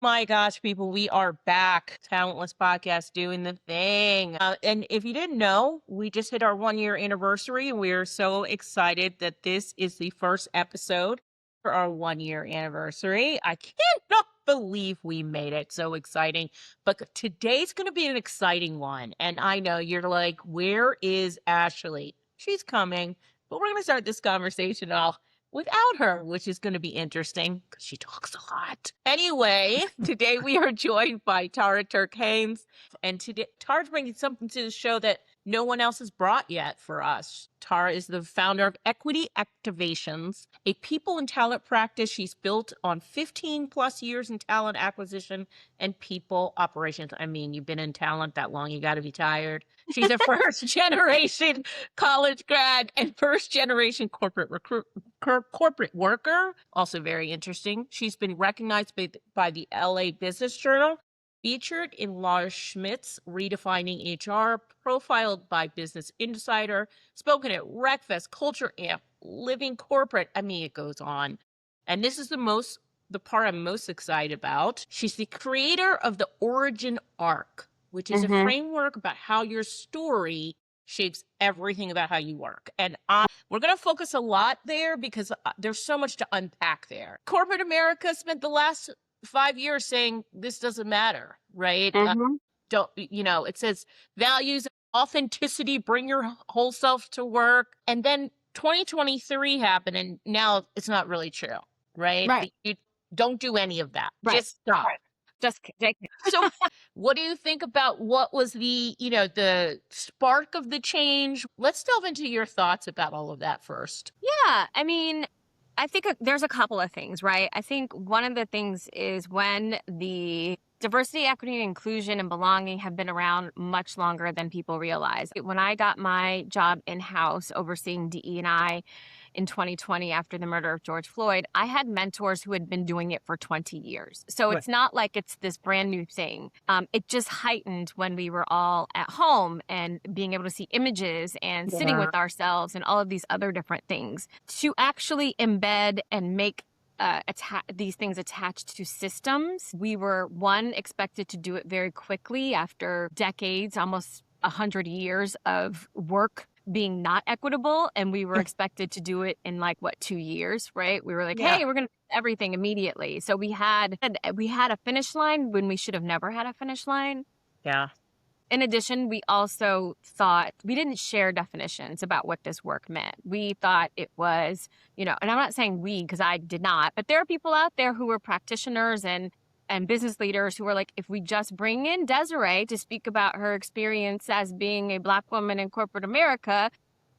My gosh, people, we are back. Talentless podcast doing the thing. And if you didn't know, we just hit our 1 year anniversary, and we're so excited that this is the first episode for our 1 year anniversary. I cannot believe we made it. So exciting. But today's going to be an exciting one. And I know you're like, where is Ashley? She's coming, but we're going to start this conversation off without her, which is going to be interesting because she talks a lot. Anyway, today we are joined by Turk-Haynes, and today Tara's bringing something to the show that no one else has brought yet for us. Tara is the founder of Equity Activations, a people and talent practice she's built on 15 plus years in talent acquisition and people operations. I mean, you've been in talent that long, you got to be tired. She's a first generation college grad and first generation corporate worker. Also very interesting. She's been recognized by the LA Business Journal, featured in Lars Schmidt's Redefining HR, profiled by Business Insider, spoken at RecFest, Culture Amp, Living Corporate. I mean, it goes on. And this is the part I'm most excited about. She's the creator of the Origin Arc, which is a framework about how your story shapes everything about how you work. And we're going to focus a lot there because there's so much to unpack there. Corporate America spent the last 5 years saying this doesn't matter, right? It says values, authenticity, bring your whole self to work. And then 2023 happened, and now it's not really true, right? Right. You don't do any of that. Right. Just stop. Right. Just So what do you think about what was the spark of the change? Let's delve into your thoughts about all of that first. Yeah. I mean, I think there's a couple of things, right? I think one of the things is when the diversity, equity, and inclusion and belonging have been around much longer than people realize. When I got my job in-house overseeing DE&I in 2020 after the murder of George Floyd, I had mentors who had been doing it for 20 years. So It's not like it's this brand new thing. It just heightened when we were all at home and being able to see images and sitting with ourselves and all of these other different things. To actually embed and make these things attached to systems, we were, expected to do it very quickly after decades, almost 100 years of work being not equitable, and we were expected to do it in 2 years, right? We were like, hey, we're going to do everything immediately. So we had a finish line when we should have never had a finish line. Yeah. In addition, we also thought we didn't share definitions about what this work meant. We thought it was, and I'm not saying we because I did not, but there are people out there who were practitioners and business leaders who were like, if we just bring in Desiree to speak about her experience as being a Black woman in corporate America,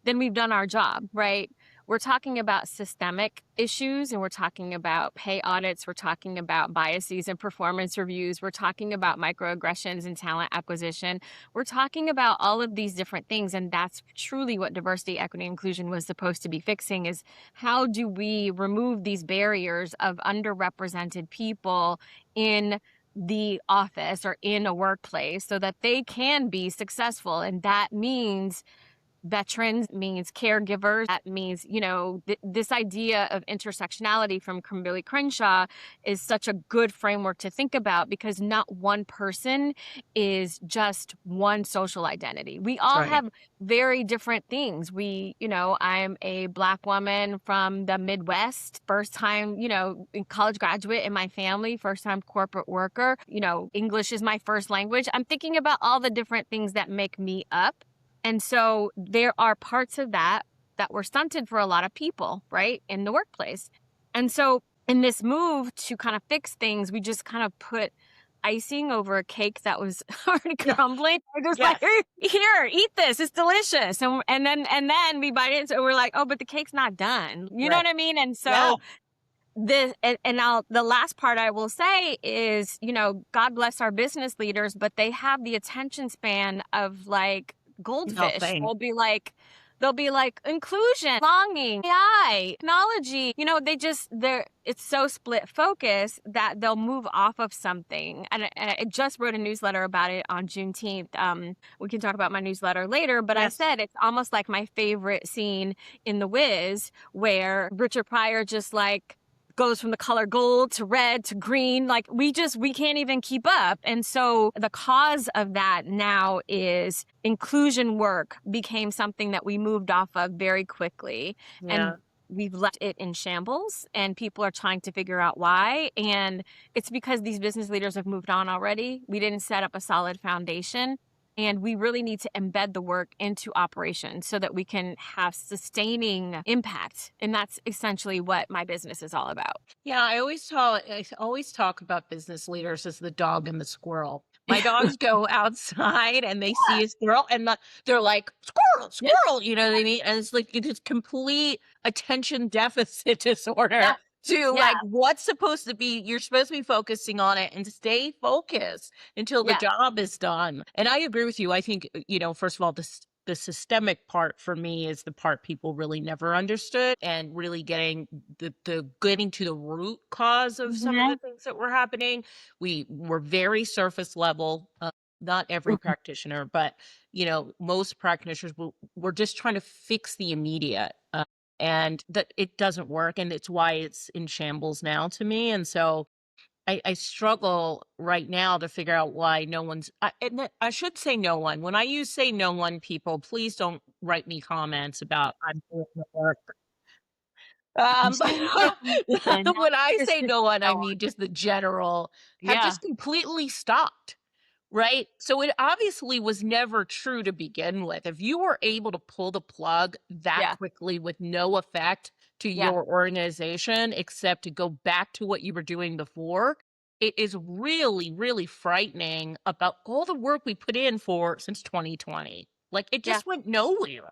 then we've done our job, right? We're talking about systemic issues, and we're talking about pay audits. We're talking about biases and performance reviews. We're talking about microaggressions and talent acquisition. We're talking about all of these different things. And that's truly what diversity, equity, inclusion was supposed to be fixing, is how do we remove these barriers of underrepresented people in the office or in a workplace so that they can be successful. And that means veterans, means caregivers. That means, this idea of intersectionality from Kimberly Crenshaw is such a good framework to think about, because not one person is just one social identity. We all have very different things. I'm a Black woman from the Midwest, first time, college graduate in my family, first time corporate worker. English is my first language. I'm thinking about all the different things that make me up. And so there are parts of that were stunted for a lot of people, right, in the workplace. And so in this move to kind of fix things, we just kind of put icing over a cake that was already crumbling. We're just like, here, eat this. It's delicious. And then we bite it. So we're like, oh, but the cake's not done. You know what I mean? And so the last part I will say is, God bless our business leaders, but they have the attention span of goldfish. They'll be like inclusion, belonging, AI, technology. It's so split focus that they'll move off of something. And I just wrote a newsletter about it on Juneteenth. We can talk about my newsletter later, but I said it's almost like my favorite scene in The Wiz, where Richard Pryor just goes from the color gold to red to green. Like we can't even keep up. And so the cause of that now is inclusion work became something that we moved off of very quickly. Yeah. And we've left it in shambles, and people are trying to figure out why. And it's because these business leaders have moved on already. We didn't set up a solid foundation. And we really need to embed the work into operations so that we can have sustaining impact. And that's essentially what my business is all about. Yeah, I always talk about business leaders as the dog and the squirrel. My dogs go outside and they see a squirrel and they're like, squirrel, squirrel, you know what I mean? And it's like it's complete attention deficit disorder Yeah. to Yeah. like what's supposed to be, you're supposed to be focusing on it and stay focused until the Yeah. job is done. And I agree with you. I think, first of all, the systemic part for me is the part people really never understood, and really getting getting to the root cause of some of the things that were happening. We were very surface level, not every practitioner, but most practitioners were just trying to fix the immediate, and that it doesn't work, and it's why it's in shambles now to me. And so I struggle right now to figure out why no one's, I should say no one. When I say no one, people, please don't write me comments about I'm doing the work. But when I say no one, I mean just the general have Yeah. just completely stopped. Right? So it obviously was never true to begin with. If you were able to pull the plug that Yeah. quickly with no effect to Yeah. your organization, except to go back to what you were doing before, it is really, really frightening about all the work we put in for since 2020. Like it Yeah. just went nowhere.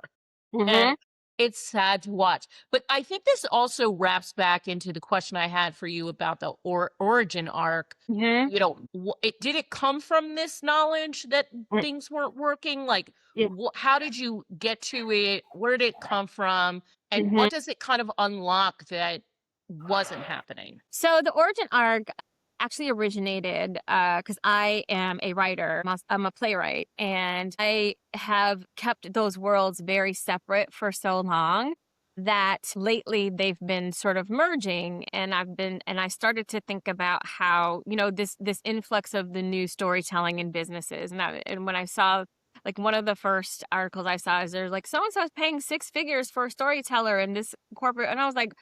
Mm-hmm. And it's sad to watch. But I think this also wraps back into the question I had for you about the origin arc. Mm-hmm. Did it come from this knowledge that things weren't working? Like, Yeah. how did you get to it? Where did it come from? And Mm-hmm. what does it kind of unlock that wasn't happening? So the origin arc actually originated because I am a writer. I'm a playwright, and I have kept those worlds very separate for so long that lately they've been sort of merging. And I started to think about how, this influx of the new storytelling in businesses. And when I saw, like, one of the first articles I saw is there's like so and so is paying 6 figures for a storyteller in this corporate, and I was like,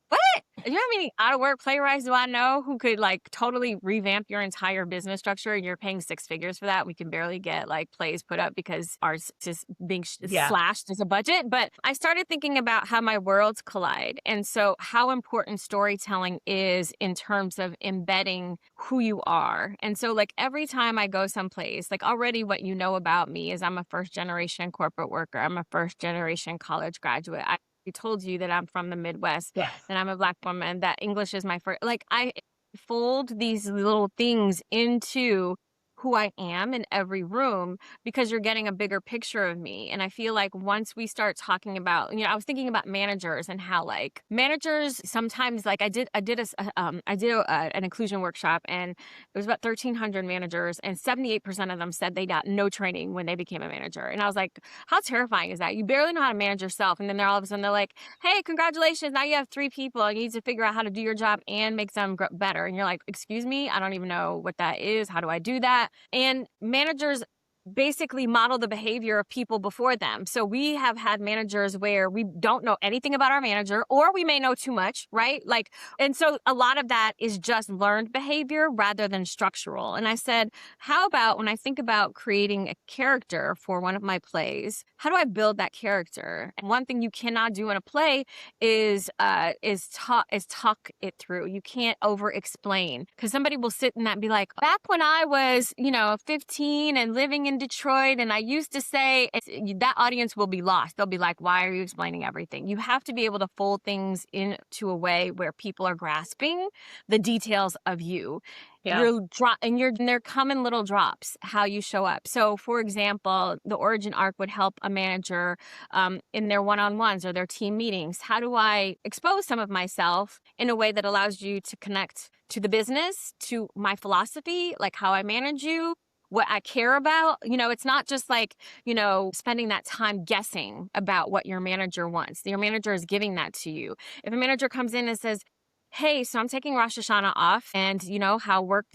what? You know how many out of work playwrights do I know who could like totally revamp your entire business structure, and you're paying 6 figures for that? We can barely get like plays put up because ours is being Yeah. slashed as a budget. But I started thinking about how my worlds collide, and so how important storytelling is in terms of embedding who you are. And so like every time I go someplace, like already what you know about me is I'm a first generation corporate worker. I'm a first generation college graduate. I told you that I'm from the Midwest, Yeah. and I'm a Black woman, that English is my first. Like I fold these little things into who I am in every room because you're getting a bigger picture of me. And I feel like once we start talking about, I was thinking about managers and how like managers sometimes, like I did an inclusion workshop, and it was about 1,300 managers, and 78% of them said they got no training when they became a manager. And I was like, how terrifying is that? You barely know how to manage yourself, and then all of a sudden they're like, hey, congratulations, now you have 3 people and you need to figure out how to do your job and make them better. And you're like, excuse me, I don't even know what that is. How do I do that? And managers basically model the behavior of people before them. So we have had managers where we don't know anything about our manager, or we may know too much, right? Like, and so a lot of that is just learned behavior rather than structural. And I said, how about when I think about creating a character for one of my plays, how do I build that character? And one thing you cannot do in a play is talk it through. You can't over explain, because somebody will sit in that and be like, back when I was, 15 and living in Detroit, and I used to say, that audience will be lost. They'll be like, why are you explaining everything? You have to be able to fold things into a way where people are grasping the details of you. Yeah. They're coming little drops, how you show up. So for example, the origin arc would help a manager in their one-on-ones or their team meetings. How do I expose some of myself in a way that allows you to connect to the business, to my philosophy, like how I manage you, what I care about? It's not just like, spending that time guessing about what your manager wants. Your manager is giving that to you. If a manager comes in and says, hey, so I'm taking Rosh Hashanah off, and how work,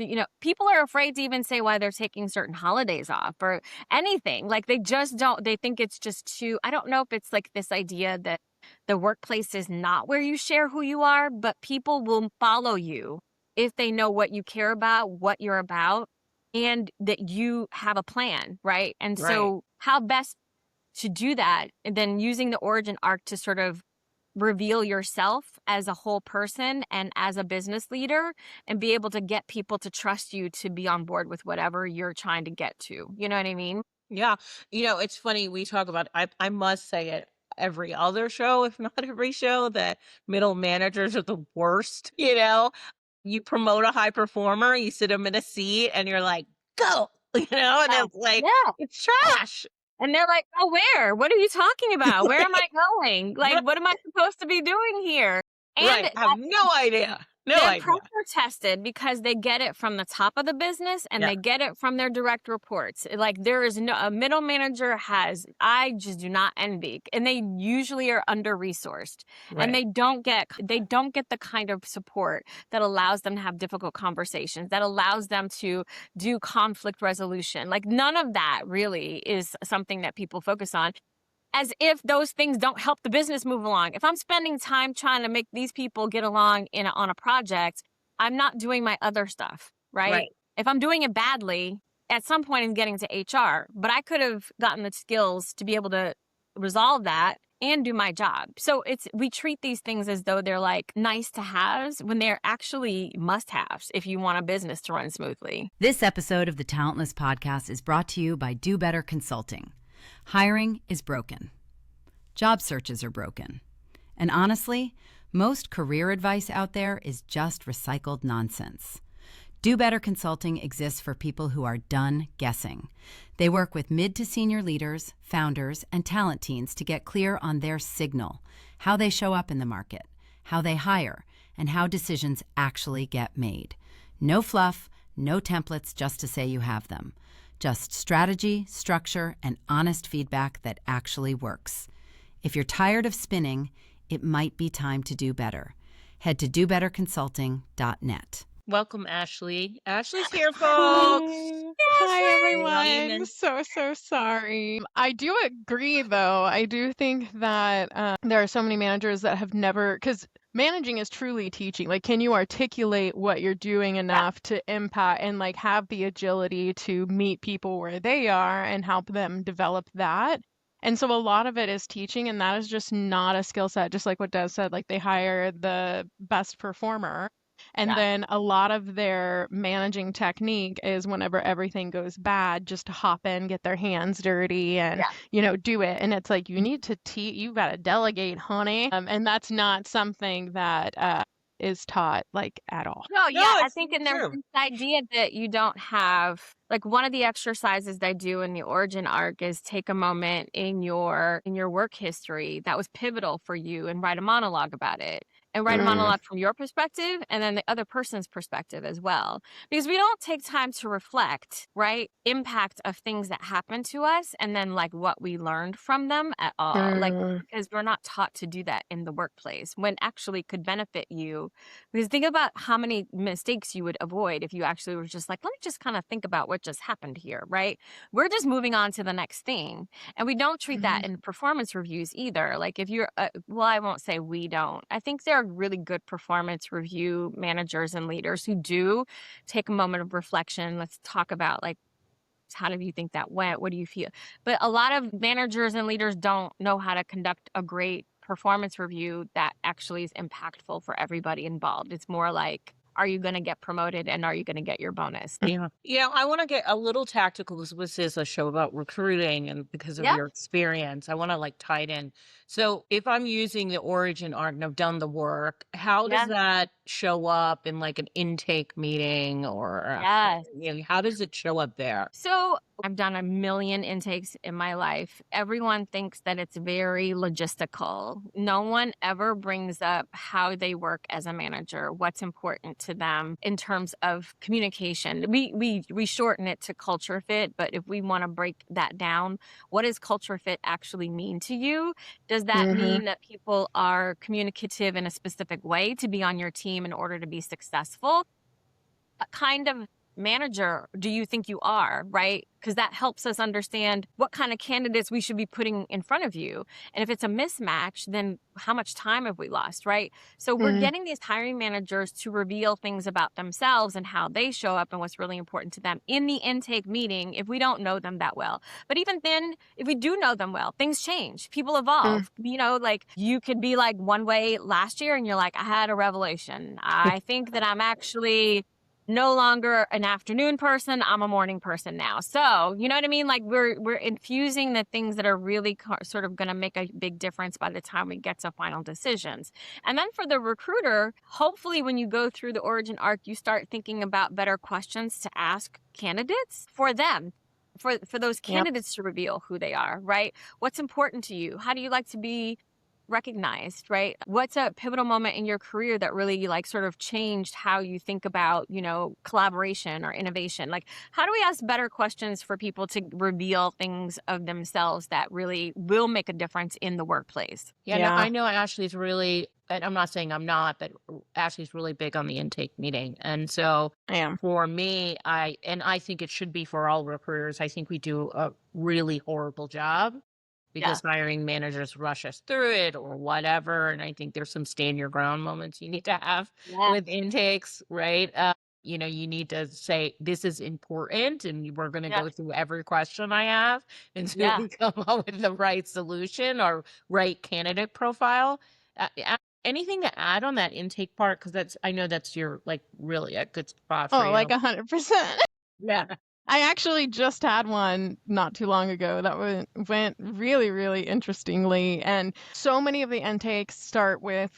people are afraid to even say why they're taking certain holidays off or anything. Like they just don't, they think it's just too, I don't know if it's like this idea that the workplace is not where you share who you are, but people will follow you if they know what you care about, what you're about, and that you have a plan, right? And Right. so, how best to do that, and then using the origin arc to sort of reveal yourself as a whole person and as a business leader, and be able to get people to trust you to be on board with whatever you're trying to get to. You know what I mean? Yeah. It's funny we talk about I must say it every other show, if not every show, that middle managers are the worst, you know? You promote a high performer, you sit them in a seat and you're like, "Go." And Yeah. it's like, Yeah. it's trash. And they're like, "Oh, where? What are you talking about? Where am I going? Like, Right, what am I supposed to be doing here?" And right. I have no idea. No they're idea. pressure tested because they get it from the top of the business and Yeah, they get it from their direct reports. Like there is no, a middle manager has, I just do not envy. And they usually are under resourced, and right. they don't get the kind of support that allows them to have difficult conversations, that allows them to do conflict resolution. Like none of that really is something that people focus on, as if those things don't help the business move along. If I'm spending time trying to make these people get along on a project, I'm not doing my other stuff, right? Right. If I'm doing it badly, at some point in getting to HR, but I could have gotten the skills to be able to resolve that and do my job. So we treat these things as though they're like nice to haves when they're actually must haves if you want a business to run smoothly. This episode of the Talentless podcast is brought to you by Do Better Consulting. Hiring is broken. Job searches are broken. And honestly, most career advice out there is just recycled nonsense. Do Better Consulting exists for people who are done guessing. They work with mid to senior leaders, founders, and talent teams to get clear on their signal, how they show up in the market, how they hire, and how decisions actually get made. No fluff, no templates just to say you have them. Just strategy, structure, and honest feedback that actually works. If you're tired of spinning, it might be time to do better. Head to dobetterconsulting.net. Welcome, Ashley. Ashley's here, folks. Hi. Ashley! Hi, Layman. everyone. So sorry. I do agree, though. I do think that there are so many managers that have never, because managing is truly teaching. Like, can you articulate what you're doing enough to impact and like have the agility to meet people where they are and help them develop that? And so a lot of it is teaching, and that is just not a skill set. Just like what Des said, like they hire the best performer. And Yeah. then a lot of their managing technique is whenever everything goes bad, just to hop in, get their hands dirty and, do it. And it's like, you need to you got to delegate, honey. And that's not something that is taught like at all. No, No, yeah, I it's think, and there's true. this idea that you don't have, like, one of the exercises they do in the origin arc is take a moment in your work history that was pivotal for you and write a monologue about it. And write a Mm. monologue from your perspective and then the other person's perspective as well. Because we don't take time to reflect, right? Impact of things that happen to us and then like what we learned from them at all. Like, Mm. because we're not taught to do that in the workplace when actually could benefit you, because think about how many mistakes you would avoid if you actually were just like, let me just kind of think about what just happened here, right? We're just moving on to the next thing. And we don't treat that in performance reviews either. Like if you're, well, I won't say we don't. I think there are really good performance review managers and leaders who do take a moment of reflection. Let's talk about like, how do you think that went? What do you feel? But a lot of managers and leaders don't know how to conduct a great performance review that actually is impactful for everybody involved. It's more like, are you going to get promoted and are you going to get your bonus? Yeah. I want to get a little tactical because this is a show about recruiting and because of Yeah. your experience, I want to like tie it in. So if I'm using the origin arc and I've done the work, how Yeah. does that show up in like an intake meeting or Yes. how does it show up there? So I've done a million intakes in my life. Everyone thinks that it's very logistical. No one ever brings up how they work as a manager, what's important to them in terms of communication. We shorten it to culture fit, but if we want to break that down, what does culture fit actually mean to you? Does that mean that people are communicative in a specific way to be on your team in order to be successful? What kind of manager do you think you are, right? Because that helps us understand what kind of candidates we should be putting in front of you. And if it's a mismatch, then how much time have we lost, right? So we're getting these hiring managers to reveal things about themselves and how they show up and what's really important to them in the intake meeting if we don't know them that well. But even then, if we do know them well, things change. People evolve. You know, like you could be like one way last year and you're like, I had a revelation. I think that I'm actually no longer an afternoon person. I'm a morning person now. So, you know what I mean? Like we're infusing the things that are really sort of going to make a big difference by the time we get to final decisions. And then for the recruiter, hopefully when you go through the origin arc, you start thinking about better questions to ask candidates for them. For those candidates to reveal who they are, right? What's important to you? How do you like to be recognized, right? What's a pivotal moment in your career that really like sort of changed how you think about, you know, collaboration or innovation? Like, how do we ask better questions for people to reveal things of themselves that really will make a difference in the workplace? Yeah, no, I know Ashley's really, and I'm not saying I'm not, but Ashley's really big on the intake meeting. And so I am. for me, I think it should be for all recruiters. I think we do a really horrible job because hiring managers rush us through it or whatever. And I think there's some stand your ground moments you need to have with intakes, right? You know, you need to say, this is important and we're going to go through every question I have until we come up with the right solution or right candidate profile. Anything to add on that intake part? Because I know that's your, like, really a good spot for you. Oh, like 100%. Yeah. I actually just had one not too long ago that went really, really interestingly. And so many of the intakes start with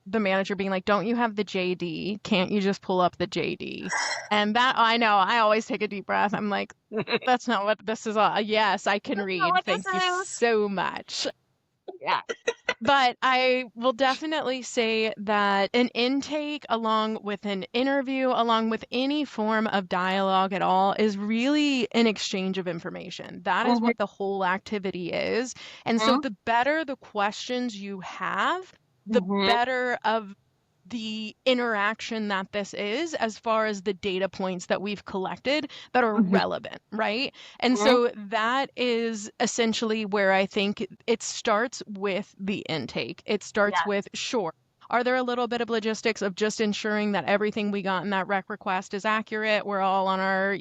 the manager being like, don't you have the JD? Can't you just pull up the JD? And that, I know, I always take a deep breath. I'm like, that's not what this is. Yes, I can read. Thank you so much. Yeah. But I will definitely say that an intake, along with an interview, along with any form of dialogue at all, is really an exchange of information. That is what the whole activity is. And so the better the questions you have, the better of the interaction that this is as far as the data points that we've collected that are relevant, right? And so that is essentially where I think it starts with the intake. It starts with, sure, are there a little bit of logistics of just ensuring that everything we got in that rec request is accurate? We're all on our,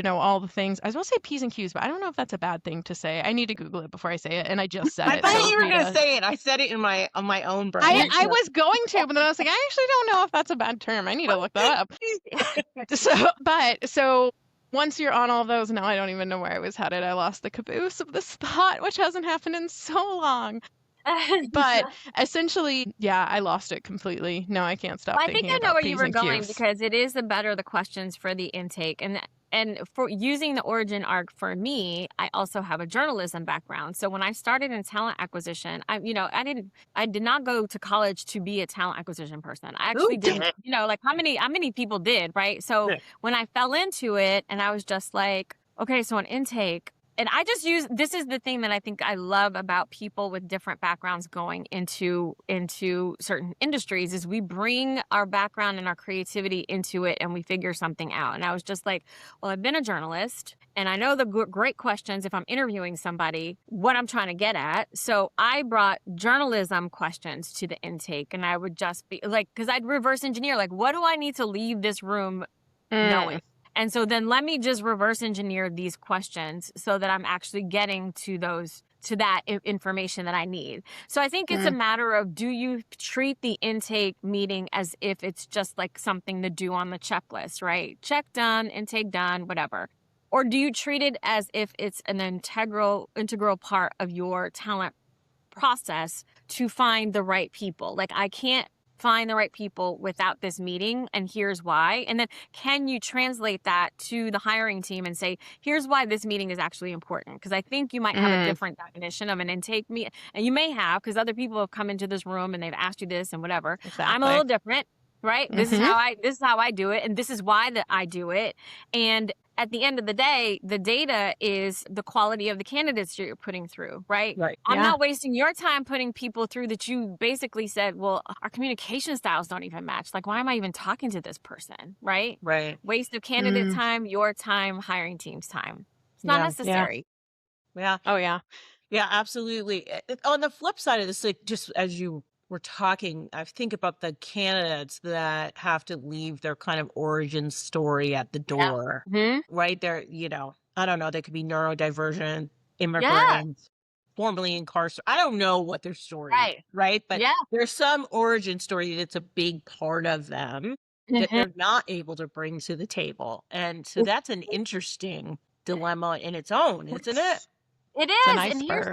all the things. I was going to say P's and Q's, but I don't know if that's a bad thing to say. I need to Google it before I say it, and I just said it. I thought you were going to say it. I said it on my own brain. I was going to, but then I was like, I actually don't know if that's a bad term. I need to look that up. So once you're on all those, now I don't even know where I was headed. I lost the caboose of this thought, which hasn't happened in so long. But essentially, I lost it completely. No, I can't stop thinking about I think I know where you were P's and going Q's. because it is the better the questions for the intake. And for using the origin arc for me, I also have a journalism background. So when I started in talent acquisition, I did not go to college to be a talent acquisition person. I actually didn't, like how many people did, right? So when I fell into it and I was just like, okay, so an intake, and I just this is the thing that I think I love about people with different backgrounds going into certain industries is we bring our background and our creativity into it and we figure something out. And I was just like, well, I've been a journalist and I know the great questions if I'm interviewing somebody, what I'm trying to get at. So I brought journalism questions to the intake and I would just be like, because I'd reverse engineer, like, what do I need to leave this room knowing? And so then let me just reverse engineer these questions so that I'm actually getting to that information that I need. So I think it's a matter of, do you treat the intake meeting as if it's just like something to do on the checklist, right? Check done, intake done, whatever. Or do you treat it as if it's an integral part of your talent process to find the right people? Like I can't find the right people without this meeting, and here's why. And then can you translate that to the hiring team and say, here's why this meeting is actually important? Because I think you might have a different definition of an intake meeting, and you may have, because other people have come into this room and they've asked you this and whatever. I'm a little different, right? This is how I do it, and this is why that I do it. And at the end of the day, the data is the quality of the candidates you're putting through, right? I'm not wasting your time putting people through that you basically said, well, our communication styles don't even match. Like, why am I even talking to this person, right? Waste of candidate time, your time, hiring team's time. It's not necessary. Oh, yeah. Yeah, absolutely. On the flip side of this, like, just as you were talking, I think about the candidates that have to leave their kind of origin story at the door, right? They're, I don't know, they could be neurodivergent, immigrants, formerly incarcerated. I don't know what their story is, right? But there's some origin story that's a big part of them that they're not able to bring to the table. And so that's an interesting dilemma in its own, isn't it? It is. And here's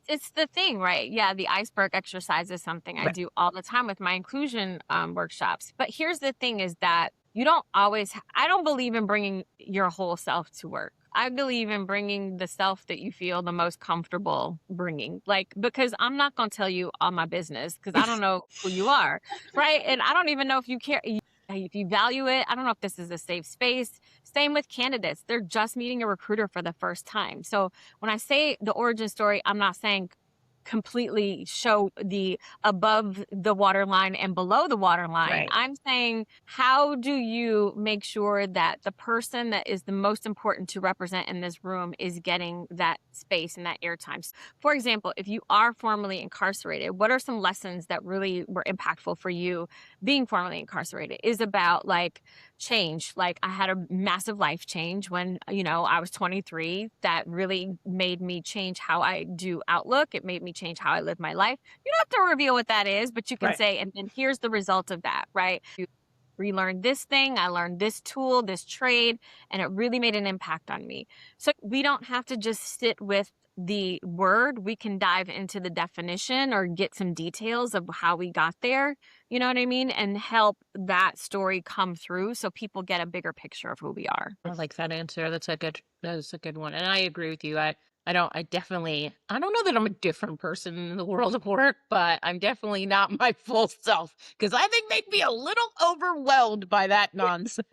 it's the thing, right? Yeah, the iceberg exercise is something I do all the time with my inclusion workshops. But here's the thing is that you don't always, I don't believe in bringing your whole self to work. I believe in bringing the self that you feel the most comfortable bringing. Like, because I'm not going to tell you all my business because I don't know who you are, right? And I don't even know if you care. If you value it, I don't know if this is a safe space. Same with candidates. They're just meeting a recruiter for the first time. So when I say the origin story, I'm not saying completely show the above the waterline and below the waterline. I'm saying, how do you make sure that the person that is the most important to represent in this room is getting that space and that airtime? For example, if you are formerly incarcerated, what are some lessons that really were impactful for you being formerly incarcerated? Is about like change. Like, I had a massive life change when, I was 23 that really made me change how I do Outlook. It made me change how I live my life. You don't have to reveal what that is, but you can say, and then here's the result of that, right? You relearned this thing, I learned this tool, this trade, and it really made an impact on me. So we don't have to just sit with the word. We can dive into the definition or get some details of how we got there, you know what I mean? And help that story come through so people get a bigger picture of who we are. I like that answer. That's a good one. And I agree with you. I don't know that I'm a different person in the world of work, but I'm definitely not my full self because I think they'd be a little overwhelmed by that nonsense.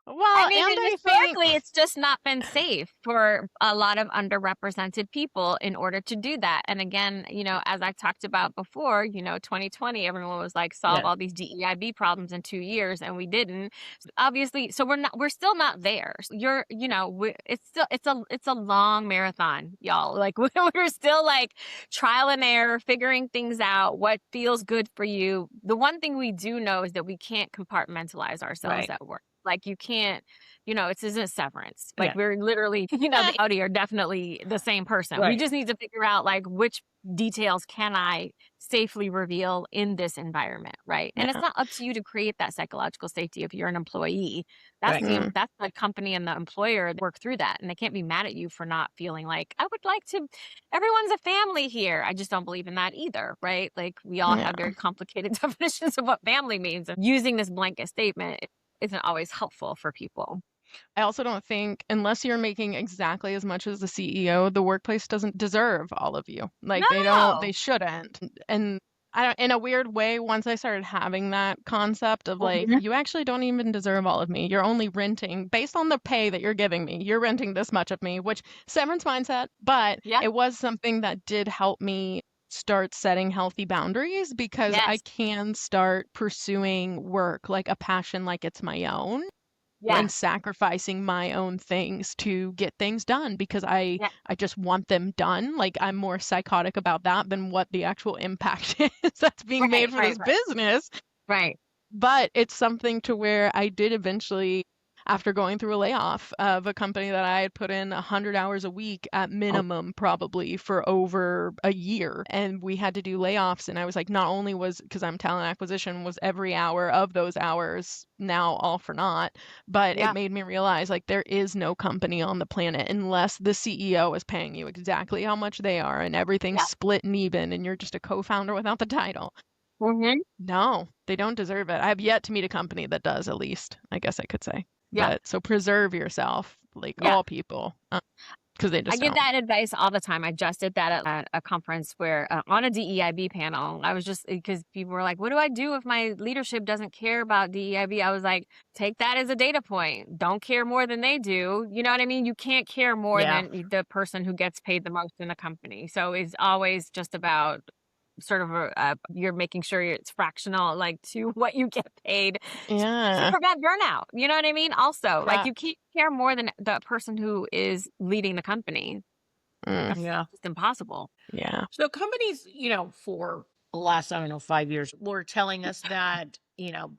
Well, I mean, and and historically, it's just not been safe for a lot of underrepresented people in order to do that. And again, as I talked about before, 2020, everyone was like, solve all these DEIB problems in 2 years, and we didn't. Obviously, so we're still not there. It's a long marathon, y'all. Like, we're still like trial and error, figuring things out, what feels good for you. The one thing we do know is that we can't compartmentalize ourselves at work. Like, you can't, it isn't severance. Like, we're literally, the Audi are definitely the same person. We just need to figure out, like, which details can I safely reveal in this environment, right? And it's not up to you to create that psychological safety if you're an employee. That's the company and the employer that work through that. And they can't be mad at you for not feeling like, everyone's a family here. I just don't believe in that either, right? Like, we all have very complicated definitions of what family means. And using this blanket statement isn't always helpful for people. I also don't think, unless you're making exactly as much as the CEO, the workplace doesn't deserve all of you. Like, they shouldn't. And in a weird way, once I started having that concept of like, you actually don't even deserve all of me. You're only renting based on the pay that you're giving me. You're renting this much of me, which severance mindset, but it was something that did help me start setting healthy boundaries because I can start pursuing work like a passion, like it's my own, and sacrificing my own things to get things done because I just want them done. Like, I'm more psychotic about that than what the actual impact is that's being made for this business. Right. But it's something to where I did eventually, after going through a layoff of a company that I had put in 100 hours a week at minimum, probably for over a year. And we had to do layoffs. And I was like, not only was, because I'm talent acquisition, was every hour of those hours now all for naught, but Yeah. it made me realize like there is no company on the planet unless the CEO is paying you exactly how much they are and everything's Yeah. split and even and you're just a co-founder without the title. Mm-hmm. No, they don't deserve it. I have yet to meet a company that does, at least, I guess I could say. Yeah. But so preserve yourself, like Yeah. all people, because they I just give don't. that advice all the time. I just did that at a conference where on a DEIB panel, I was just because people were like, what do I do if my leadership doesn't care about DEIB? I was like, take that as a data point. Don't care more than they do. You know what I mean? You can't care more than the person who gets paid the most in the company. So it's always just about sort of you're making sure it's fractional like to what you get paid to Yeah. prevent burnout. You know what I mean? Also, like you can't care more than the person who is leading the company. That's just impossible. Yeah. So companies, for the last, 5 years, were telling us that,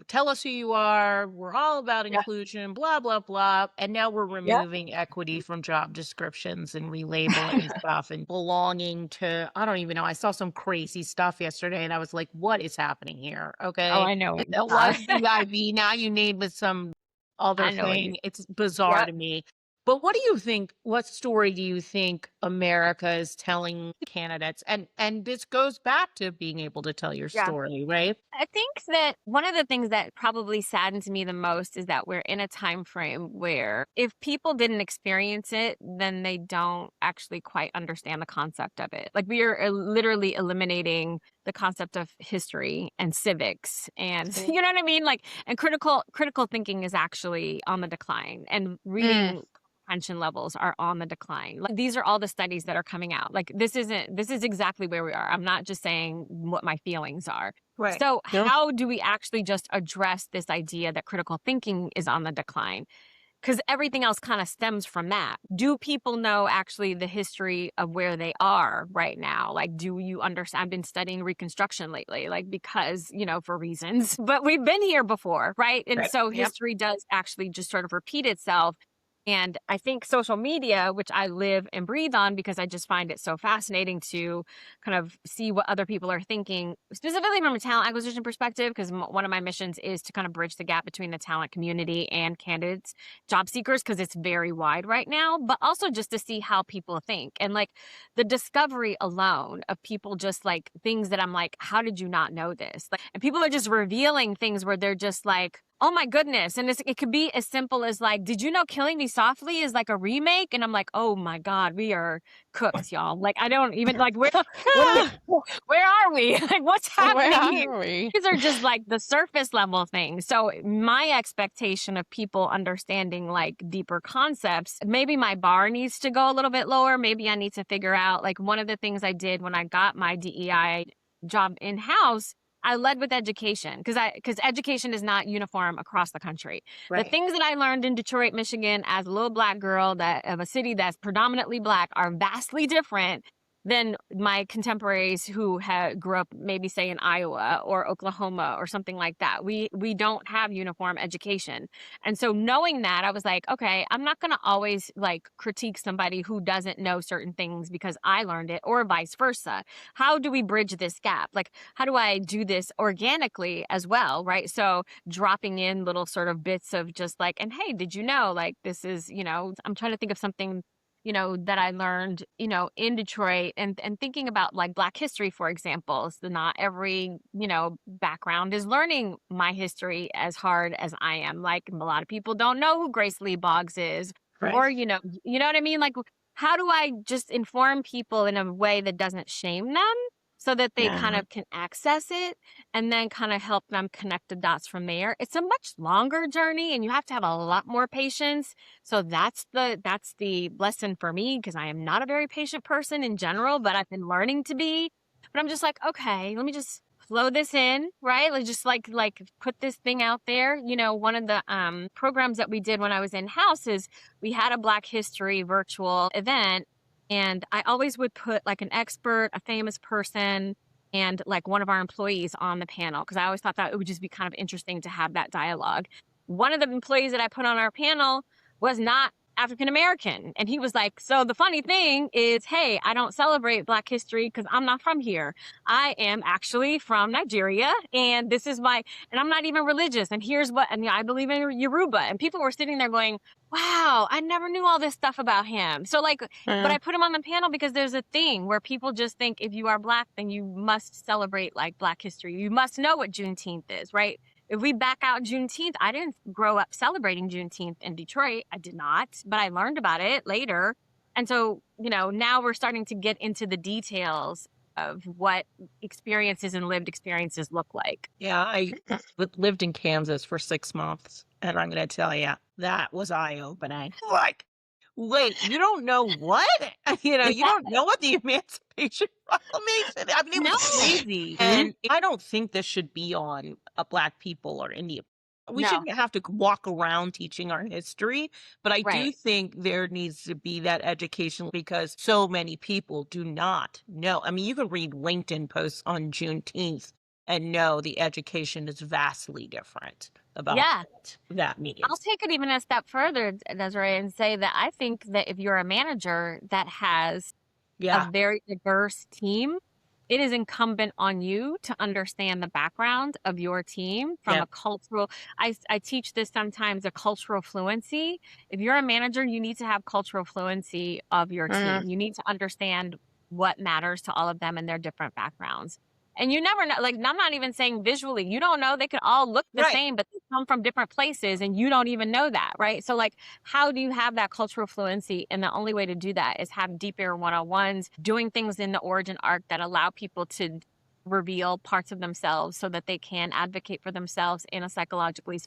tell us who you are. We're all about inclusion, blah, blah, blah. And now we're removing equity from job descriptions and relabeling stuff and belonging to, I don't even know. I saw some crazy stuff yesterday and I was like, what is happening here? Okay. Oh, I know. It was DIV. Now you name it some other thing. It's bizarre to me. But what do you think, what story do you think America is telling candidates? And this goes back to being able to tell your story, right? I think that one of the things that probably saddens me the most is that we're in a time frame where if people didn't experience it, then they don't actually quite understand the concept of it. Like we are literally eliminating the concept of history and civics and you know what I mean? Like, and critical thinking is actually on the decline, and reading comprehension levels are on the decline. Like, these are all the studies that are coming out. Like this is exactly where we are. I'm not just saying what my feelings are. Right. So how do we actually just address this idea that critical thinking is on the decline? Because everything else kind of stems from that. Do people know actually the history of where they are right now? Like, do you understand? I've been studying Reconstruction lately, like because, for reasons, but we've been here before, right? And so history does actually just sort of repeat itself. And I think social media, which I live and breathe on because I just find it so fascinating to kind of see what other people are thinking, specifically from a talent acquisition perspective, because one of my missions is to kind of bridge the gap between the talent community and candidates, job seekers, because it's very wide right now, but also just to see how people think. And like the discovery alone of people just like things that I'm like, how did you not know this? Like, and people are just revealing things where they're just like, oh my goodness. And it could be as simple as like, did you know Killing Me Softly is like a remake? And I'm like, oh my God, we are cooked, y'all. Like, I don't even like, where are we? Like, what's happening here? These are just like the surface level things. So my expectation of people understanding like deeper concepts, maybe my bar needs to go a little bit lower. Maybe I need to figure out like one of the things I did when I got my DEI job in-house, I led with education because education is not uniform across the country. Right. The things that I learned in Detroit, Michigan as a little Black girl of a city that's predominantly Black are vastly different than my contemporaries who grew up maybe say in Iowa or Oklahoma or something like that. We don't have uniform education. And so knowing that, I was like, okay, I'm not going to always like critique somebody who doesn't know certain things because I learned it or vice versa. How do we bridge this gap? Like, how do I do this organically as well? Right. So dropping in little sort of bits of just like, and hey, did you know, like, this is, I'm trying to think of something that I learned, in Detroit and thinking about like Black history, for example. So not every, background is learning my history as hard as I am. Like a lot of people don't know who Grace Lee Boggs is, right. Or, you know what I mean? Like, how do I just inform people in a way that doesn't shame them so that they kind of can access it and then kind of help them connect the dots from there? It's a much longer journey and you have to have a lot more patience. So that's the lesson for me because I am not a very patient person in general, but I've been learning to be. But I'm just like, okay, let me just flow this in, right? Like just like put this thing out there. One of the programs that we did when I was in-house is we had a Black History virtual event. And I always would put like an expert, a famous person, and like one of our employees on the panel because I always thought that it would just be kind of interesting to have that dialogue. one of the employees that I put on our panel was not African American. And he was like, so the funny thing is, hey, I don't celebrate Black history because I'm not from here. I am actually from Nigeria, and this is my, and I'm not even religious. And here's what, and I believe in Yoruba. And people were sitting there going, wow, I never knew all this stuff about him. So like, but I put him on the panel because there's a thing where people just think if you are Black, then you must celebrate like Black history. You must know what Juneteenth is, right? If we back out Juneteenth, I didn't grow up celebrating Juneteenth in Detroit. I did not, but I learned about it later. And so, you know, now we're starting to get into the details of what experiences and lived experiences look like. Yeah, I lived in Kansas for 6 months, and I'm going to tell you, that was eye-opening. Like, wait, you don't know what? You know, you don't know what the Emancipation Proclamation. I mean, it was crazy. And I don't think this should be on Black people or Indian. We shouldn't have to walk around teaching our history, but I do think there needs to be that education because so many people do not know. I mean, you can read LinkedIn posts on Juneteenth and know the education is vastly different about that meeting. I'll take it even a step further, Desiree, and say that I think that if you're a manager that has a very diverse team, it is incumbent on you to understand the background of your team from a cultural, I teach this sometimes, a cultural fluency. If you're a manager, you need to have cultural fluency of your team. You need to understand what matters to all of them and their different backgrounds. And you never know, like, I'm not even saying visually, you don't know, they could all look the same, but they come from different places and you don't even know that, right? So like, how do you have that cultural fluency? And the only way to do that is have deeper one-on-ones, doing things in the origin arc that allow people to reveal parts of themselves so that they can advocate for themselves in a psychologically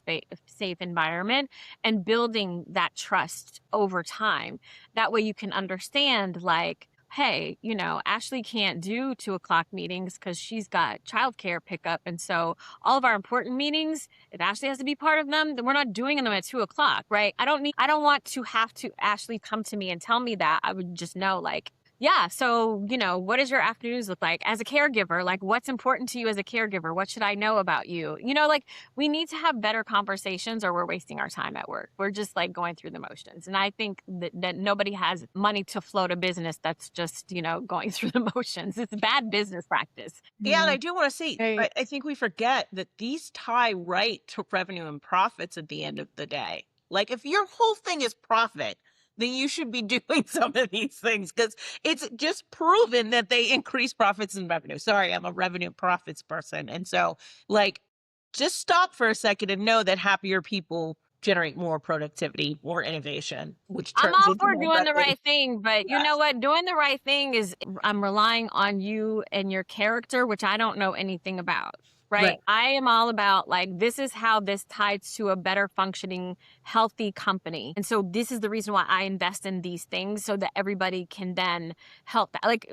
safe environment, and building that trust over time. That way you can understand, like, hey, you know, Ashley can't do 2:00 meetings because she's got childcare pickup. And so all of our important meetings, if Ashley has to be part of them, then we're not doing them at 2:00, right? I don't want to have to Ashley come to me and tell me that. I would just know, like, yeah, so, you know, what does your afternoons look like as a caregiver? Like, what's important to you as a caregiver? What should I know about you? You know, like, we need to have better conversations or we're wasting our time at work. We're just like going through the motions. And I think that nobody has money to float a business that's just, you know, going through the motions. It's bad business practice. Yeah, and I do want to say, I think we forget that these tie right to revenue and profits at the end of the day. Like, if your whole thing is profit, then you should be doing some of these things because it's just proven that they increase profits and revenue. Sorry, I'm a revenue profits person. And so, like, just stop for a second and know that happier people generate more productivity, more innovation, which turns I'm all into for more doing the revenue. right thing, but you know what? Doing the right thing is, I'm relying on you and your character, which I don't know anything about. Right? I am all about, like, this is how this ties to a better functioning, healthy company. And so this is the reason why I invest in these things so that everybody can then help that. Like,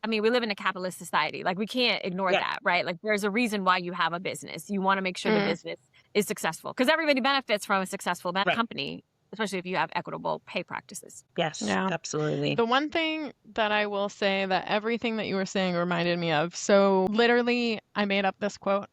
I mean, we live in a capitalist society. Like, we can't ignore that, right? Like, there's a reason why you have a business. You want to make sure the business is successful because everybody benefits from a successful company, especially if you have equitable pay practices. Yes, absolutely. The one thing that I will say that everything that you were saying reminded me of, so literally I made up this quote.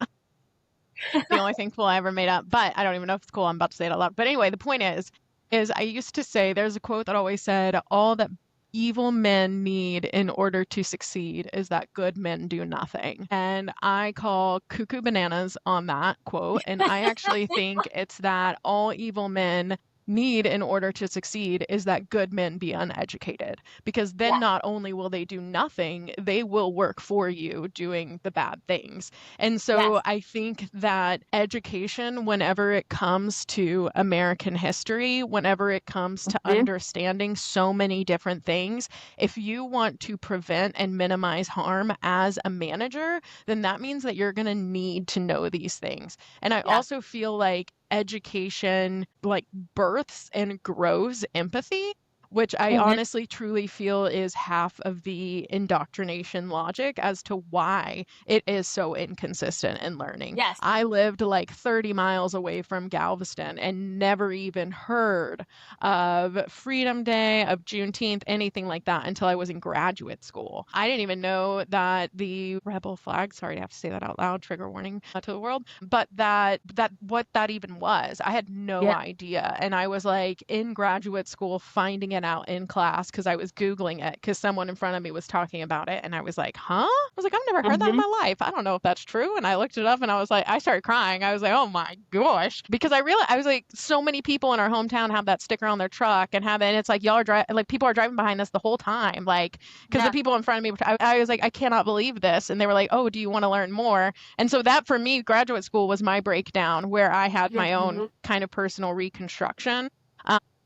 The only thing cool I ever made up, but I don't even know if it's cool. I'm about to say it out loud. But anyway, the point is I used to say, there's a quote that always said, all that evil men need in order to succeed is that good men do nothing. And I call cuckoo bananas on that quote. And I actually think it's that all evil men need in order to succeed is that good men be uneducated, because then not only will they do nothing, they will work for you doing the bad things. And so I think that education, whenever it comes to American history, whenever it comes to understanding so many different things, if you want to prevent and minimize harm as a manager, then that means that you're going to need to know these things. And I also feel like education like births and grows empathy, which I Mhm. honestly truly feel is half of the indoctrination logic as to why it is so inconsistent in learning. Yes. I lived like 30 miles away from Galveston and never even heard of Freedom Day, of Juneteenth, anything like that until I was in graduate school. I didn't even know that the rebel flag, sorry to have to say that out loud, trigger warning to the world, but that what that even was. I had no Yeah. idea. And I was like in graduate school finding it out in class because I was Googling it because someone in front of me was talking about it. And I was like, huh? I was like, I've never heard that in Mhm. my life. I don't know if that's true. And I looked it up and I was like, I started crying. I was like, oh my gosh. Because I realized, I was like, so many people in our hometown have that sticker on their truck and have it. And it's like, y'all are driving, like people are driving behind us the whole time. Like, because the Yeah. people in front of me, I was like, I cannot believe this. And they were like, oh, do you want to learn more? And so that for me, graduate school was my breakdown where I had my own kind of personal reconstruction.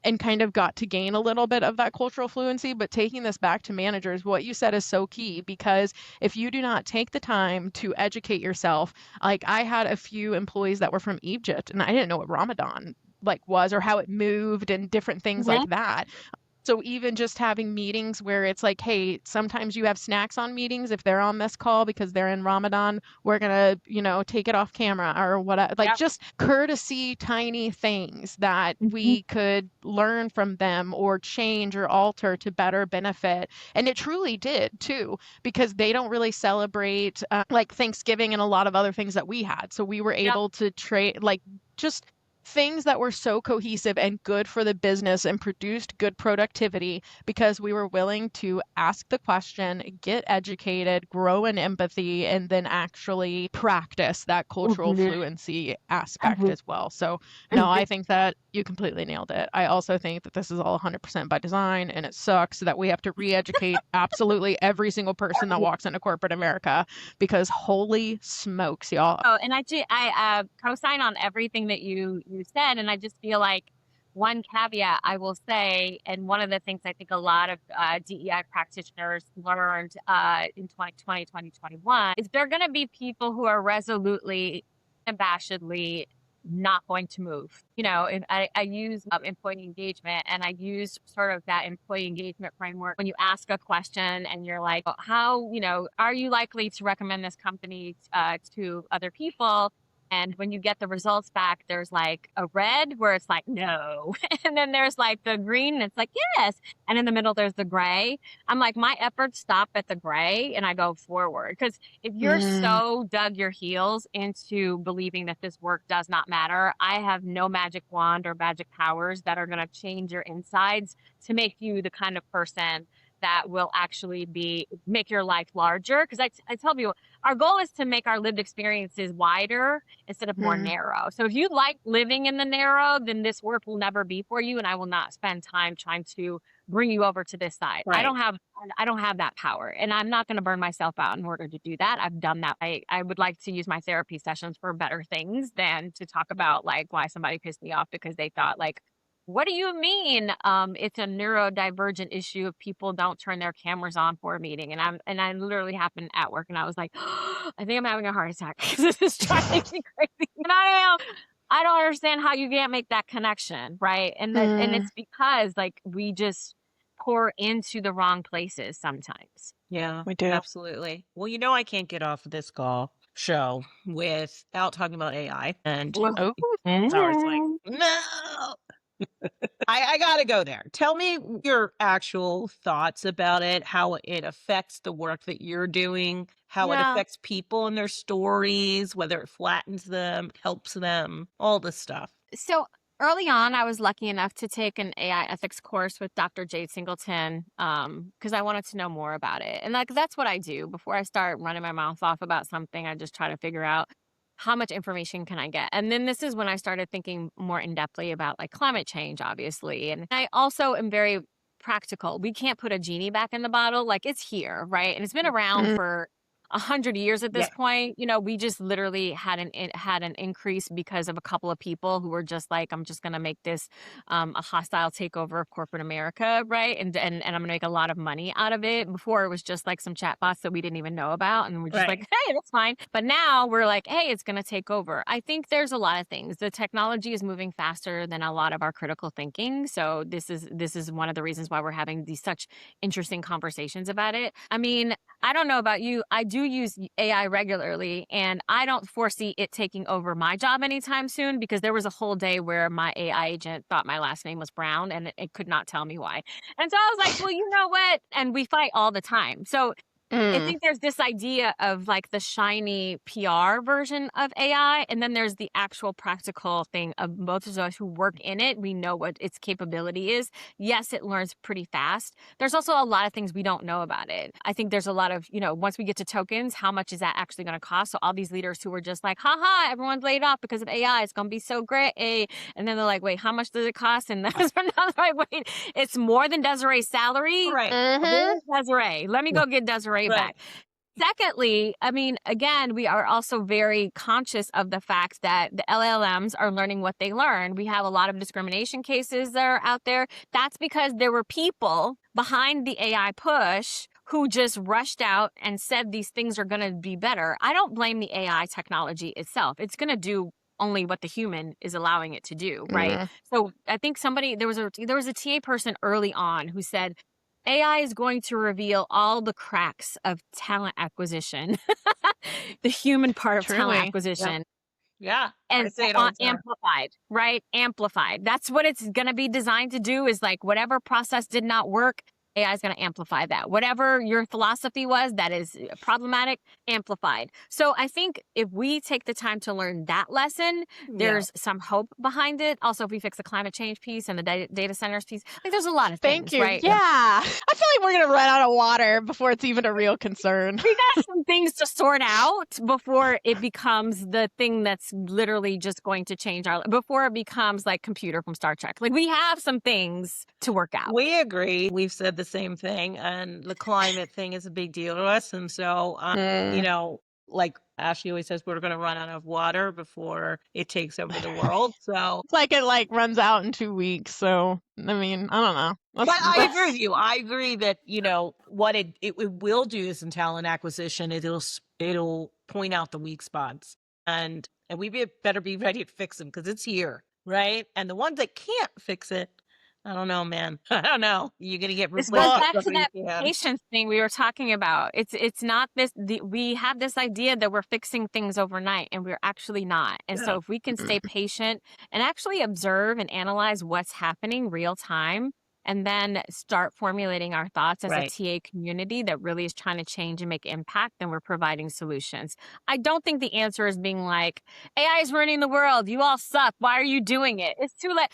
And kind of got to gain a little bit of that cultural fluency. But taking this back to managers, what you said is so key because if you do not take the time to educate yourself, like I had a few employees that were from Egypt and I didn't know what Ramadan like was or how it moved and different things like Mhm. that. So even just having meetings where it's like, hey, sometimes you have snacks on meetings if they're on this call because they're in Ramadan, we're gonna, take it off camera or what, like Yep. just courtesy, tiny things that Mhm. we could learn from them or change or alter to better benefit. And it truly did too, because they don't really celebrate like Thanksgiving and a lot of other things that we had. So we were Yep. able to trade like just things that were so cohesive and good for the business and produced good productivity because we were willing to ask the question, get educated, grow in empathy, and then actually practice that cultural Mhm. fluency aspect Mhm. as well. So, no, Mhm. I think that you completely nailed it. I also think that this is all 100% by design and it sucks that we have to re educate absolutely every single person that walks into corporate America because holy smokes, y'all. Oh, and I co-sign on everything that you said, and I just feel like one caveat I will say, and one of the things I think a lot of DEI practitioners learned in 2020, 2021 is there are going to be people who are resolutely, unabashedly not going to move. And I use employee engagement and I use sort of that employee engagement framework when you ask a question and you're like, "Oh, how, are you likely to recommend this company to other people?" And when you get the results back, there's like a red where it's like, no. And then there's like the green and it's like, yes. And in the middle, there's the gray. I'm like, my efforts stop at the gray and I go forward. Because if you're Mm. so dug your heels into believing that this work does not matter, I have no magic wand or magic powers that are going to change your insides to make you the kind of person that will actually make your life larger. Because I tell you, our goal is to make our lived experiences wider instead of more Mm. narrow. So if you like living in the narrow, then this work will never be for you. And I will not spend time trying to bring you over to this side. Right. I don't have that power and I'm not going to burn myself out in order to do that. I've done that. I would like to use my therapy sessions for better things than to talk about like why somebody pissed me off because they thought like, what do you mean? It's a neurodivergent issue if people don't turn their cameras on for a meeting. And I literally happened at work and I was like, I think I'm having a heart attack because this is driving me crazy. And I don't understand how you can't make that connection, right? And Mm. it's because like we just pour into the wrong places sometimes. Yeah, We do. absolutely. Well, I can't get off of this show without talking about AI. And Well, Oh. Lars like, no, I gotta go there. Tell me your actual thoughts about it, how it affects the work that you're doing, how it yeah. affects people and their stories, whether it flattens them, helps them, all this stuff. So early on, I was lucky enough to take an AI ethics course with Dr. Jade Singleton because I wanted to know more about it. And like that's what I do before I start running my mouth off about something. I just try to figure out how much information can I get. And then this is when I started thinking more in depthly about like climate change, obviously. And I also am very practical. We can't put a genie back in the bottle. Like it's here, right? And it's been around Mm. for 100 years at this Yeah. point. You know, we just literally had an increase because of a couple of people who were just like, I'm just going to make this a hostile takeover of corporate America, right? And I'm going to make a lot of money out of it. Before it was just like some chatbots that we didn't even know about, and we're just like, Right. hey, that's fine. But now we're like, hey, it's going to take over. I think there's a lot of things. The technology is moving faster than a lot of our critical thinking. So this is one of the reasons why we're having these such interesting conversations about it. I mean, I don't know about you. I do use AI regularly, and I don't foresee it taking over my job anytime soon, because there was a whole day where my AI agent thought my last name was Brown, and it could not tell me why. And so I was like, well, you know what? And we fight all the time. So I Mm, think there's this idea of like the shiny PR version of AI, and then there's the actual practical thing of both of us who work in it. We know what its capability is. Yes, it learns pretty fast. There's also a lot of things we don't know about it. I think there's a lot of, once we get to tokens, how much is that actually going to cost? So all these leaders who were just like, haha, everyone's laid off because of AI. It's going to be so great. And then they're like, wait, how much does it cost? And that's another like, wait, it's more than Desiree's salary. Right. mhm. Where's Desiree? Let me go get Desiree Right. back. Secondly, I mean, again, we are also very conscious of the fact that the LLMs are learning what they learn. We have a lot of discrimination cases that are out there. That's because there were people behind the AI push who just rushed out and said these things are going to be better. I don't blame the AI technology itself. It's going to do only what the human is allowing it to do, right? Mm. So I think there was a TA person early on who said, AI is going to reveal all the cracks of talent acquisition, the human part of talent Truly. Yep. acquisition, Yeah. I and say it all the time. amplified, right? Amplified. That's what it's going to be designed to do, is like whatever process did not work, AI is going to amplify that. Whatever your philosophy was that is problematic, amplified. So I think if we take the time to learn that lesson, Yeah. there's some hope behind it. Also, if we fix the climate change piece and the data centers piece, like there's a lot of Thank things, you. right? Yeah. I feel like we're going to run out of water before it's even a real concern. We got some things to sort out before it becomes the thing that's literally just going to change before it becomes like computer from Star Trek. Like we have some things to work out. We agree. We've said the same thing, and the climate thing is a big deal to us. And so, Mm. like Ashley always says, we're going to run out of water before it takes over the world. So, It's like it runs out in 2 weeks. So, I mean, I don't know. but I agree with you. I agree that, what it will do is in talent acquisition, it'll point out the weak spots, and better be ready to fix them because it's here, right? And the ones that can't fix it, I don't know, man. I don't know. You're gonna get This replaced goes with back to somebody that who can. patience thing we were talking about. It's not we have this idea that we're fixing things overnight, and we're actually not. And so if we can stay patient and actually observe and analyze what's happening real time, and then start formulating our thoughts as Right. a TA community that really is trying to change and make impact, then we're providing solutions. I don't think the answer is being like, AI is ruining the world. You all suck. Why are you doing it? It's too late.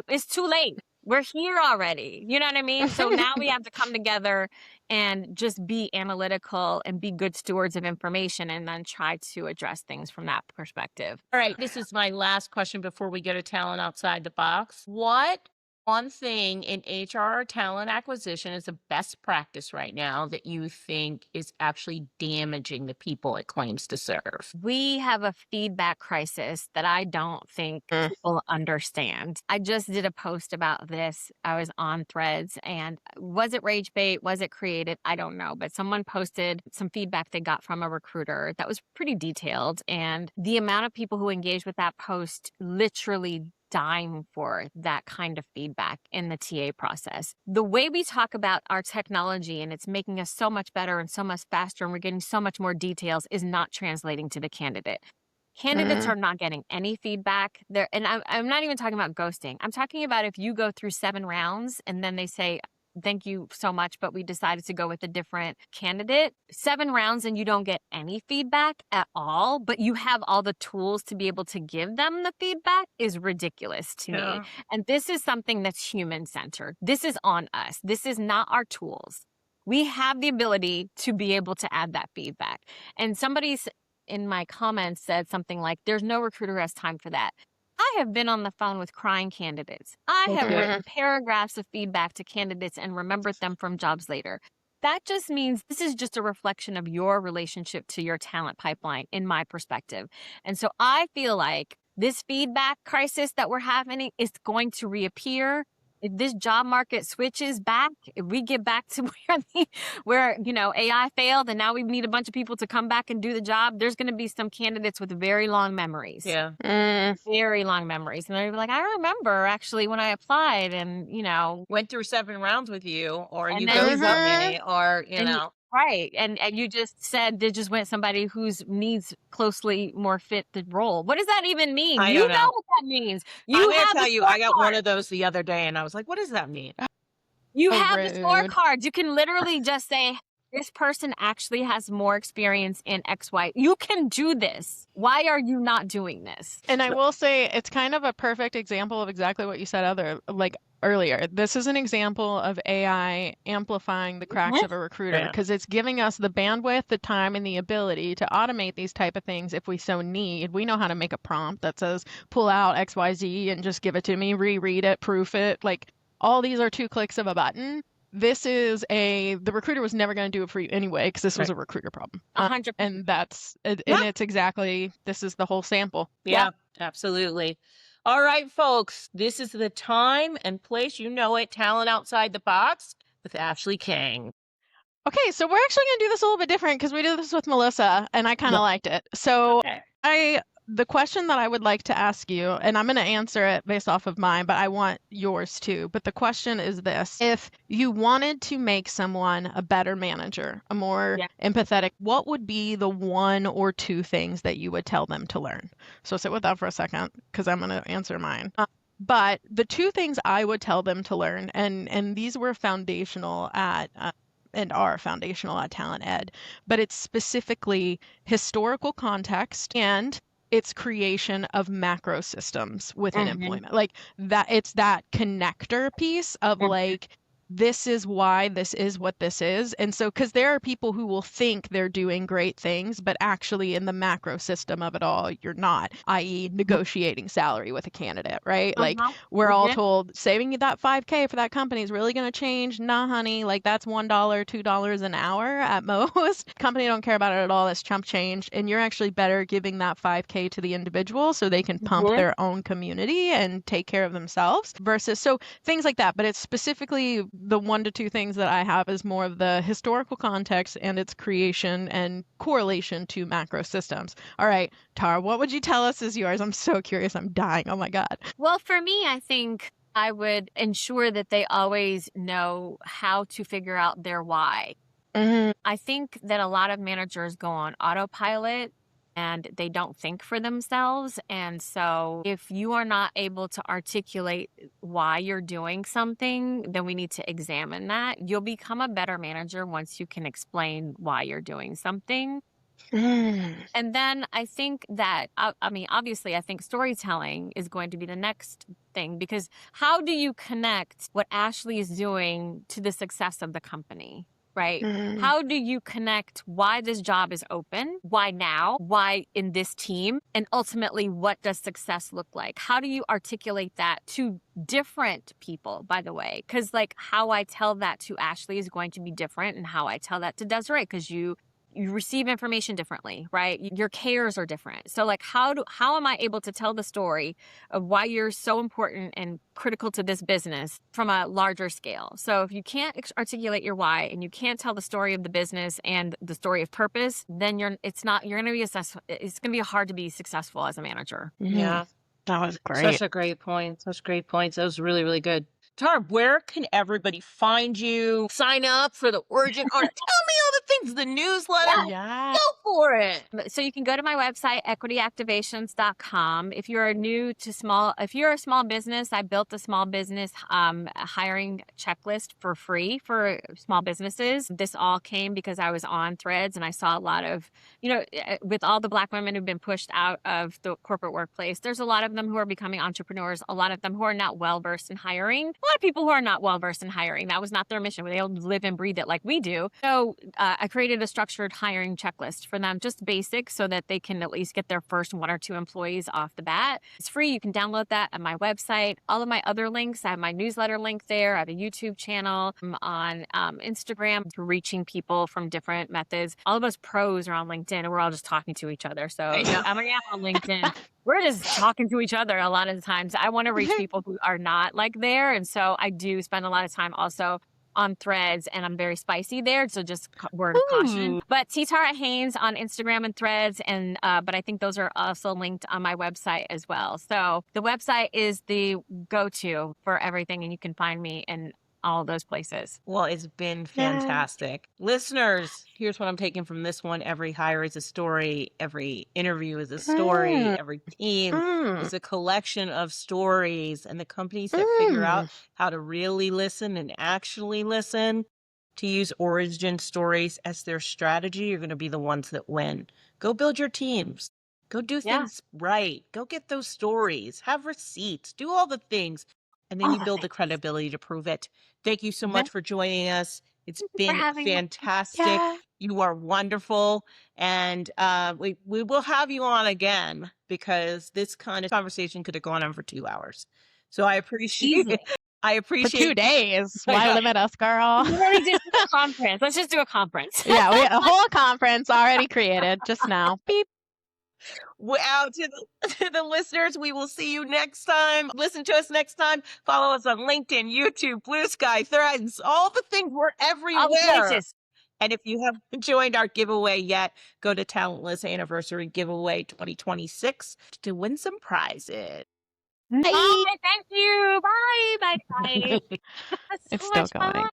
It's too late. We're here already. You know what I mean? So now we have to come together and just be analytical and be good stewards of information, and then try to address things from that perspective. All right. This is my last question before we go to talent outside the box. What one thing in HR talent acquisition is a best practice right now that you think is actually damaging the people it claims to serve? We have a feedback crisis that I don't think people understand. I just did a post about this. I was on Threads, and was it rage bait? Was it created? I don't know. But someone posted some feedback they got from a recruiter that was pretty detailed. And the amount of people who engaged with that post literally dying for that kind of feedback in the TA process. The way we talk about our technology and it's making us so much better and so much faster and we're getting so much more details is not translating to the candidate. Candidates are not getting any feedback there. And I'm not even talking about ghosting. I'm talking about if you go through 7 rounds and then they say, thank you so much, but we decided to go with a different candidate. 7 rounds and you don't get any feedback at all, but you have all the tools to be able to give them the feedback is ridiculous to me. And this is something that's human-centered. This is on us. This is not our tools. We have the ability to be able to add that feedback. And somebody's in my comments said something like, there's no recruiter who has time for that. I have been on the phone with crying candidates. I have written paragraphs of feedback to candidates and remembered them from jobs later. that just means this is just a reflection of your relationship to your talent pipeline, in my perspective. And so I feel like this feedback crisis that we're having is going to reappear. If this job market switches back, if we get back to where AI failed and now we need a bunch of people to come back and do the job, there's going to be some candidates with very long memories. Yeah. Very long memories. And they'll be like, I remember actually when I applied and, went through 7 rounds with you, or And you then- ghosted me, or, right. And you just said they just went somebody whose needs closely more fit the role. What does that even mean? I You don't know. what that means. You I'm going have to tell the you, I got one scorecard. of those the other day, and I was like, what does that mean? You So have the rude. scorecards. You can literally just say, this person actually has more experience in X, Y. You can do this. Why are you not doing this? And I will say it's kind of a perfect example of exactly what you said earlier. This is an example of AI amplifying the cracks of a recruiter Yeah. because it's giving us the bandwidth, the time, and the ability to automate these type of things if we so need. We know how to make a prompt that says pull out XYZ and just give it to me, reread it, proof it. Like all these are 2 clicks of a button. The recruiter was never going to do it for you anyway because this was a recruiter problem. 100%. And and it's exactly, this is the whole sample. Yeah, absolutely. All right, folks, this is the time and place. You know it. Talent Outside the Box with Ashley King. Okay, so we're actually going to do this a little bit different because we did this with Melissa and I kind of liked it. So Okay. the question that I would like to ask you, and I'm going to answer it based off of mine, but I want yours too. But the question is this: if you wanted to make someone a better manager, a more empathetic, what would be the 1 or 2 things that you would tell them to learn? So sit with that for a second because I'm going to answer mine. But the 2 things I would tell them to learn, and these were foundational at and are foundational at Talent Ed, but it's specifically historical context and its creation of macro systems within employment. Like that, it's that connector piece of like, this is why this is what this is. And so, because there are people who will think they're doing great things, but actually in the macro system of it all, you're not, i.e. negotiating salary with a candidate, right? Like we're all told saving you that $5K for that company is really going to change. Nah, honey, like that's $1, $2 an hour at most. Company don't care about it at all. That's chump change. And you're actually better giving that $5K to the individual so they can pump their own community and take care of themselves versus, so things like that. But it's specifically the 1 to 2 things that I have is more of the historical context and its creation and correlation to macro systems. All right, Tara, what would you tell us is yours? I'm so curious. I'm dying. Oh my God. Well, for me, I think I would ensure that they always know how to figure out their why. I think that a lot of managers go on autopilot and they don't think for themselves. And so if you are not able to articulate why you're doing something, then we need to examine that. You'll become a better manager once you can explain why you're doing something. And then I think that, obviously, I think storytelling is going to be the next thing, because how do you connect what Ashley is doing to the success of the company? Right? How do you connect why this job is open? Why now? Why in this team? And ultimately, what does success look like? How do you articulate that to different people, by the way? Because like how I tell that to Ashley is going to be different, and how I tell that to Desiree, because you receive information differently, right? Your cares are different. So like how am I able to tell the story of why you're so important and critical to this business from a larger scale? So if you can't articulate your why and you can't tell the story of the business and the story of purpose, then you're going to be hard to be successful as a manager. Yeah. That was great. Such a great point. Such great points. That was really, really good. Tara, where can everybody find you? Sign up for the Origin Art. Tell me all the things, the newsletter. Yeah. Go for it. So you can go to my website, equityactivations.com. If you're if you're a small business, I built a small business hiring checklist for free for small businesses. This all came because I was on Threads and I saw a lot of, with all the Black women who've been pushed out of the corporate workplace, there's a lot of them who are becoming entrepreneurs, a lot of them who are not well-versed in hiring. lot of people who are not well versed in hiring. That was not their mission. They don't live and breathe it like we do. So I created a structured hiring checklist for them, just basic, so that they can at least get their first 1 or 2 employees off the bat. It's free. You can download that at my website. All of my other links, I have my newsletter link there. I have a YouTube channel. I'm on Instagram, reaching people from different methods. All of us pros are on LinkedIn, and we're all just talking to each other. So I'm on LinkedIn. We're just talking to each other a lot of the times. I want to reach people who are not like there. And so I do spend a lot of time also on Threads, and I'm very spicy there. So just word of caution. But Haynes on Instagram and Threads. And but I think those are also linked on my website as well. So the website is the go-to for everything, and you can find me in all those places. Well, it's been fantastic. Listeners, here's what I'm taking from this one. Every hire is a story. Every interview is a story. Every team is a collection of stories. And the companies that figure out how to really listen and actually listen, to use origin stories as their strategy, are going to be the ones that win. Go build your teams. Go do things right. Go get those stories. Have receipts. Do all the things. And then you build the credibility to prove it. Thank you so much for joining us. It's been fantastic. You are wonderful. And we will have you on again, because this kind of conversation could have gone on for 2 hours. So I appreciate it. For 2 days. Why limit us, girl? We already did a conference. Let's just do a conference. We had a whole conference already created just now. Beep. Well, to the listeners, we will see you next time. Listen to us next time. Follow us on LinkedIn, YouTube, Blue Sky, Threads, all the things. We're everywhere. All the places. And if you haven't joined our giveaway yet, go to Talentless Anniversary Giveaway 2026 to win some prizes. Bye. Thank you. Bye. Bye. Bye. It's still going.